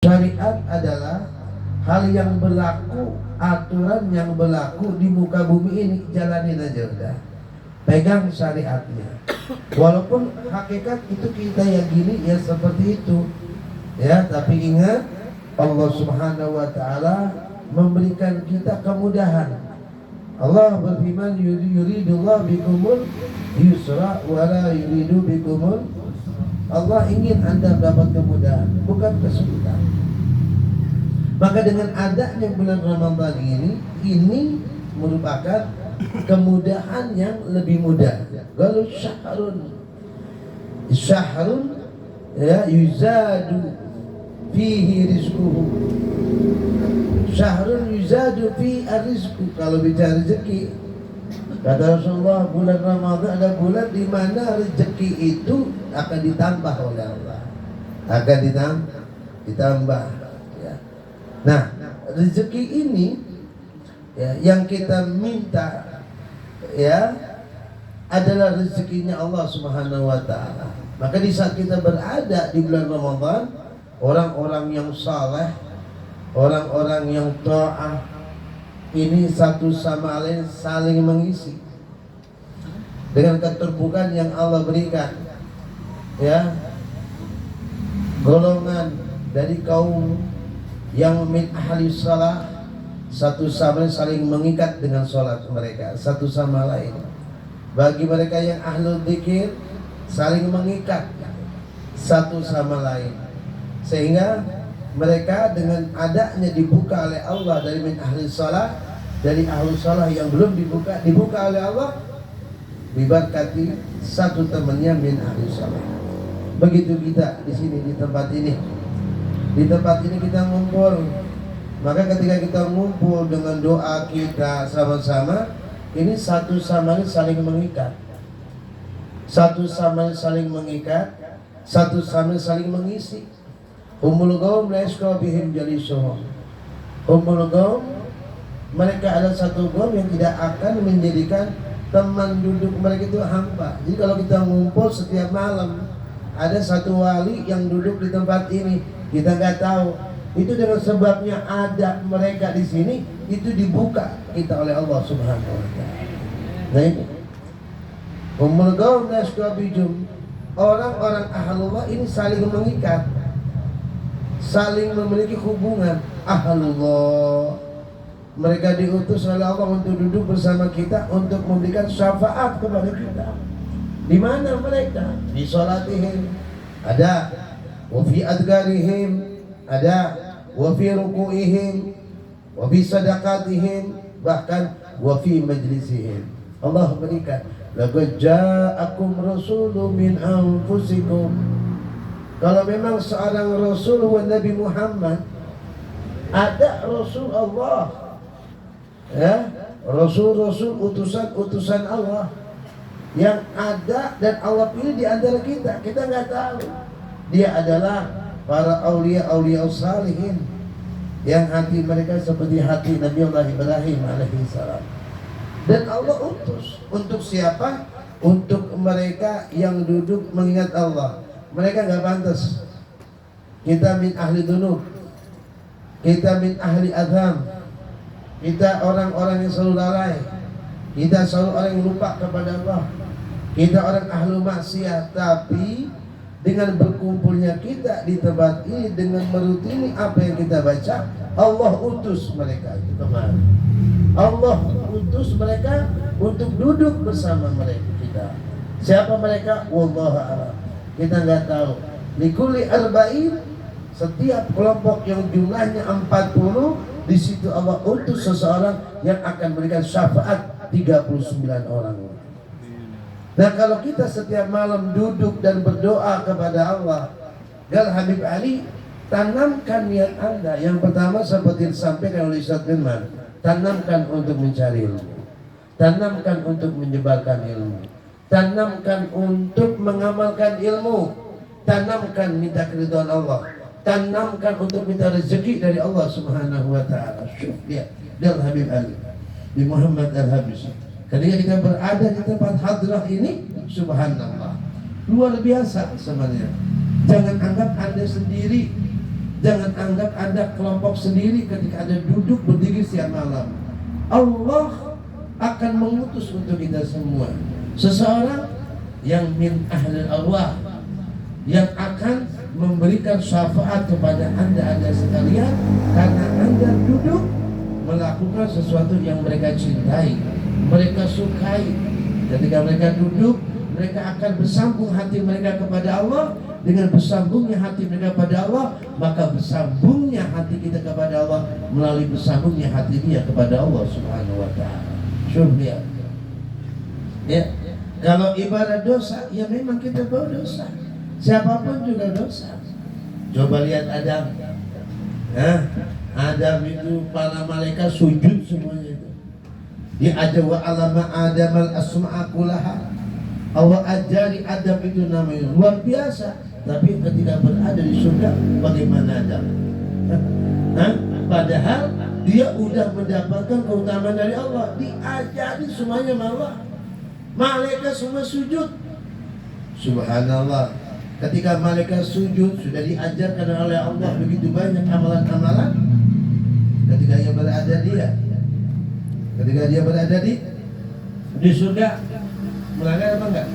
Syariat adalah hal yang berlaku, aturan yang berlaku di muka bumi ini, jalanin aja udah. Pegang syariatnya. Walaupun hakikat itu kita yakini ya seperti itu. Ya, tapi ingat Allah Subhanahu wa taala memberikan kita kemudahan. Allah berfirman yuridullahu bikumul yusra wa la yuridu bikumul. Allah ingin Anda dapat kemudahan, bukan kesulitan. Maka dengan adanya bulan Ramadan ini merupakan kemudahan yang lebih mudah. Kalau syahrun ya yuzadu fihi rizquhu. Syahrun yuzadu fi rizqu. Kalau bicara rezeki, kata Rasulullah, bulan Ramadan ada bulan di mana rezeki itu akan ditambah oleh Allah. Akan ditambah. Ya. Nah, rezeki ini ya, yang kita minta ya adalah rezekinya Allah Subhanahu wa taala. Maka di saat kita berada di bulan Ramadan, orang-orang yang saleh, orang-orang yang taat ini satu sama lain saling mengisi dengan keterbukaan yang Allah berikan. Ya, golongan dari kaum yang min ahli salah satu sama lain saling mengikat dengan sholat mereka satu sama lain. Bagi mereka yang ahlul dzikir saling mengikat satu sama lain, sehingga mereka dengan adanya dibuka oleh Allah dari min ahli salah, dari ahli salah yang belum dibuka oleh Allah, diberkati satu temannya min ahli salah. Begitu kita di sini di tempat ini. Di tempat ini kita ngumpul. Maka ketika kita ngumpul dengan doa kita sama-sama, ini satu sama lain saling mengikat. Satu sama lain saling mengikat, satu sama lain saling mengisi. Ummul qaum la yashqa bihim jalisuhum. Ummul qaum, mereka ada satu kaum yang tidak akan menjadikan teman duduk mereka itu hampa. Jadi kalau kita ngumpul setiap malam, ada satu wali yang duduk di tempat ini, kita nggak tahu. Itu dengan sebabnya ada mereka di sini, itu dibuka kita oleh Allah Subhanahu wa taala. Nah ini Ummul qaum nasqabijum, orang-orang ahlullah ini saling mengikat, saling memiliki hubungan ahlullah. Mereka diutus oleh Allah untuk duduk bersama kita, untuk memberikan syafaat kepada kita. Di mana mereka? Di salatihim ada, wa fi adgarihim ada, wa fi ruku'ihim, wa fi sadaqatihim, bahkan wa fi majlisihim. Allah berikan, laqad ja'akum rasulun min anfusikum. Kalau memang seorang rasul wa Nabi Muhammad, ada rasul Allah, ya, rasul-rasul, utusan-utusan Allah yang ada dan Allah pilih di antara kita. Kita nggak tahu. Dia adalah para aulia salihin yang hati mereka seperti hati Nabi Allah Ibrahim alaihissalam. Dan Allah utus untuk siapa? Untuk mereka yang duduk mengingat Allah. Mereka nggak pantas. Kita min ahli dunub, kita min ahli adham, kita orang-orang yang selalu lalai, kita selalu orang yang lupa kepada Allah, kita orang ahlu maksiat. Tapi dengan berkumpulnya kita di tempat ini, dengan merutini apa yang kita baca, Allah utus mereka itu kemarin. Allah utus mereka untuk duduk bersama mereka kita. Siapa mereka? Wallahu a'lam. Kita nggak tahu. Likulli arba'in, setiap kelompok yang jumlahnya 40, di situ Allah utus seseorang yang akan memberikan syafaat 39 orang. Nah, kalau kita setiap malam duduk dan berdoa kepada Allah, gal Habib Ali, tanamkan niat Anda. Yang pertama seperti disampaikan oleh Ustaz Firman, tanamkan untuk mencari ilmu, tanamkan untuk menyebarkan ilmu, tanamkan untuk mengamalkan ilmu, tanamkan minta keridhaan Allah, tanamkan untuk minta rezeki dari Allah Subhanahu wa taala. Syuf dia, gal Habib Ali di Muhammad Al-Habsyi. Ketika kita berada di tempat hadrah ini, subhanallah, luar biasa sebenarnya. Jangan anggap Anda sendiri Jangan anggap Anda kelompok sendiri ketika Anda duduk berdiri siang malam. Allah akan mengutus untuk kita semua seseorang yang min ahlil arwah, yang akan memberikan syafaat kepada Anda sekalian karena Anda duduk melakukan sesuatu yang mereka cintai, mereka sukai. Ketika mereka duduk, mereka akan bersambung hati mereka kepada Allah. Dengan bersambungnya hati mereka kepada Allah, maka bersambungnya hati kita kepada Allah melalui bersambungnya hati dia kepada Allah Subhanahu wa ta'ala. Syukur ya. Kalau ibarat dosa, ya memang kita bawa dosa. Siapapun juga dosa. Coba lihat Adam. Adam itu para malaikat sujud semuanya itu. Dia ajar wa alama Adam al-asma'a kullaha. Allah ajari Adam itu namanya luar biasa. Tapi ketika berada di surga, bagaimana Adam? Padahal dia udah mendapatkan keutamaan dari Allah. Diajari semuanya Allah. Malaikat semua sujud. Subhanallah. Ketika malaikat sujud, sudah diajarkan oleh Allah begitu banyak amalan-amalan. Ketika dia berada di surga, melanggar apa enggak?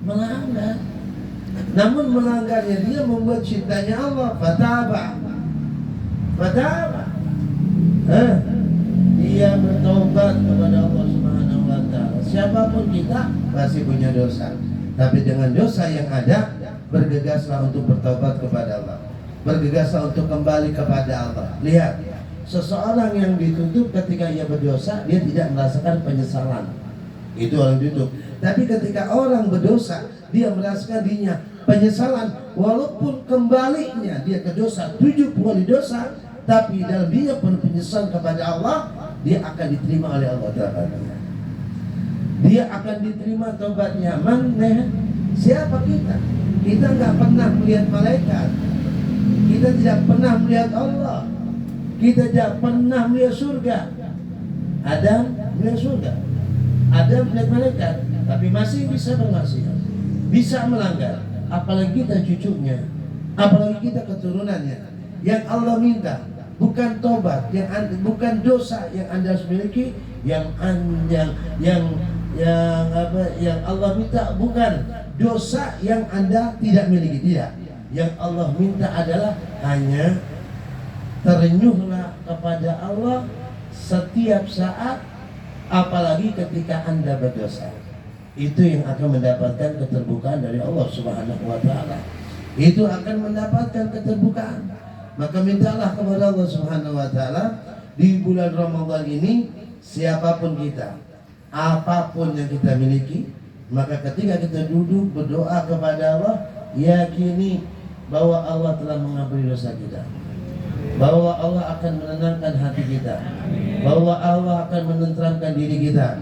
Melanggar. Namun melanggarnya dia membuat cintanya Allah. Fataba. Dia bertobat kepada Allah Subhanahu wa ta'ala. Siapapun kita pasti punya dosa. Tapi dengan dosa yang ada, bergegaslah untuk bertobat kepada Allah. Bergegaslah untuk kembali kepada Allah. Lihat, seseorang yang ditutup ketika ia berdosa, dia tidak merasakan penyesalan. Itu orang ditutup. Tapi ketika orang berdosa, dia merasakan dirinya penyesalan. Walaupun kembalinya dia ke dosa 70 kali dosa, tapi dalam dia pun penyesalan kepada Allah, dia akan diterima oleh Allah Ta'ala. Dia akan diterima taubatnya. Mana? Siapa kita? Kita nggak pernah melihat malaikat. Kita tidak pernah melihat Allah. Kita tidak pernah melihat surga. Adam melihat surga. Adam melihat malaikat. Tapi masih bisa bermaksiat, bisa melanggar. Apalagi kita cucunya, apalagi kita keturunannya. Yang Allah minta bukan tobat, bukan dosa yang Anda harus miliki, yang Allah minta bukan dosa yang Anda tidak miliki, tidak. Yang Allah minta adalah hanya terenyuhlah kepada Allah setiap saat, apalagi ketika Anda berdosa. Itu yang akan mendapatkan keterbukaan dari Allah Subhanahu wa ta'ala. Itu akan mendapatkan keterbukaan. Maka mintalah kepada Allah Subhanahu wa ta'ala di bulan Ramadan ini, siapapun kita, apapun yang kita miliki, maka ketika kita duduk berdoa kepada Allah, yakini bahwa Allah telah mengampuni dosa kita, bahwa Allah akan menenangkan hati kita, bahwa Allah akan menenteramkan diri kita,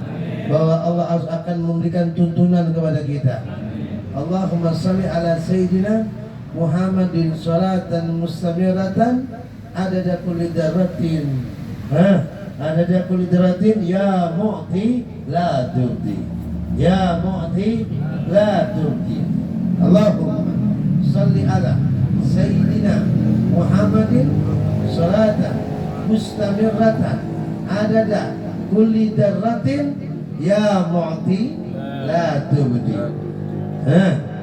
bahwa Allah akan memberikan tuntunan kepada kita. Allahumma salli ala Sayyidina Muhammadin salatan mustamiratan adada kulli daratin. Adada kulli daratin ya mu'ti la turdi. Ya mu'ti la turdi. Allahumma salli ala Sayyidina Muhammadin salatan mustamiratan adada kulli daratin ya mu'ti la tubdi.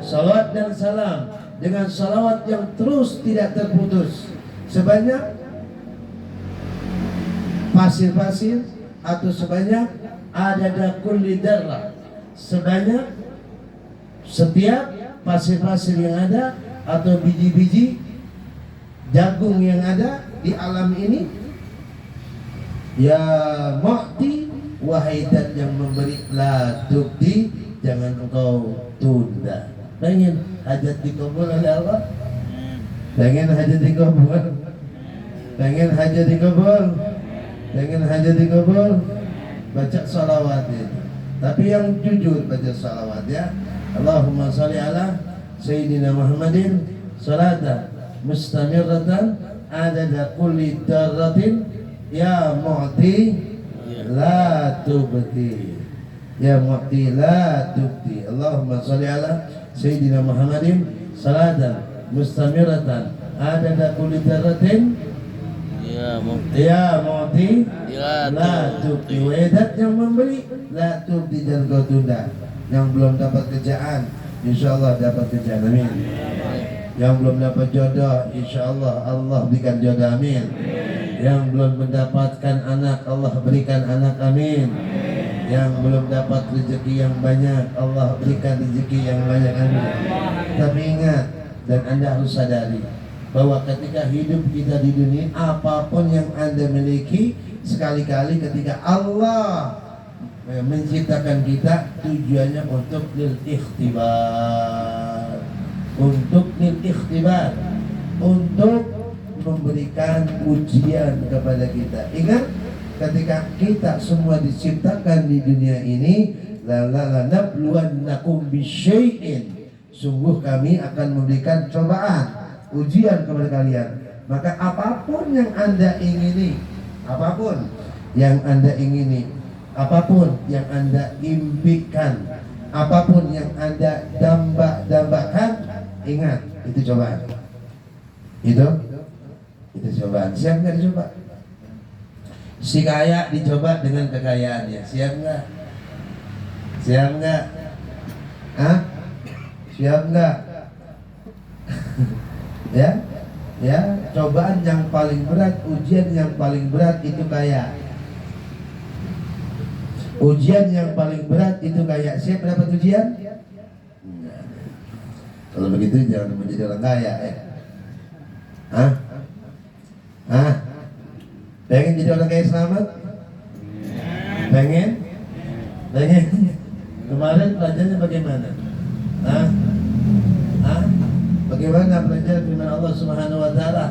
Salawat dan salam dengan salawat yang terus tidak terputus sebanyak pasir-pasir atau sebanyak adada kulli darrah, sebanyak setiap pasir-pasir yang ada atau biji-biji jagung yang ada di alam ini. Ya mu'ti, wahai zat yang memberi, la tubdi, jangan engkau tunda. Pengen hajat dikabul oleh Allah? Pengen hajat dikabul? Pengen hajat dikabul? Pengen hajat dikabul? Baca salawat itu. Tapi yang jujur baca salawat ya. Allahumma salli ala Sayyidina Muhammadin salatan mustamiratan adada kulli darratin ya mu'ti la tubti. Ya mu'ti la tubti. Allahumma salli ala Sayyidina Muhammadin salatan mustamiratan adada kulli dzarratin Ya mauti Ya la tubdi. Wedat yang memberi la tubdi, dan kau tunda. Yang belum dapat kerjaan insyaallah dapat kerjaan, amin. Yang belum dapat jodoh insyaallah Allah berikan jodoh, amin. Yang belum mendapatkan anak Allah berikan anak, amin. Yang belum dapat rezeki yang banyak Allah berikan rezeki yang banyak, amin. Tapi ingat, dan Anda harus sadari bahwa ketika hidup kita di dunia, apapun yang Anda miliki, sekali-kali ketika Allah menciptakan kita tujuannya untuk lil ikhtibar, untuk memberikan ujian kepada kita. Ingat, ketika kita semua diciptakan di dunia ini, lanabluwannakum bisyai'in, sungguh kami akan memberikan cobaan, ujian kepada kalian. Maka apapun yang Anda ingini, apapun yang Anda ingini, apapun yang Anda impikan, apapun yang Anda dambakan, ingat, itu cobaan. Itu cobaan. Siap nggak dicoba? Si kaya dicoba dengan kekayaannya. Siap nggak? Siap nggak? Hah? Siap nggak? Ya, cobaan yang paling berat, ujian yang paling berat itu kaya. Ujian yang paling berat itu kaya. Siap dapat ujian? Kalau begitu jangan menjadi orang kaya, ya. Pengen jadi orang kaya selamat? Pengen? Kemarin pelajarannya bagaimana? Bagaimana belajar firman Allah Subhanahu wa taala?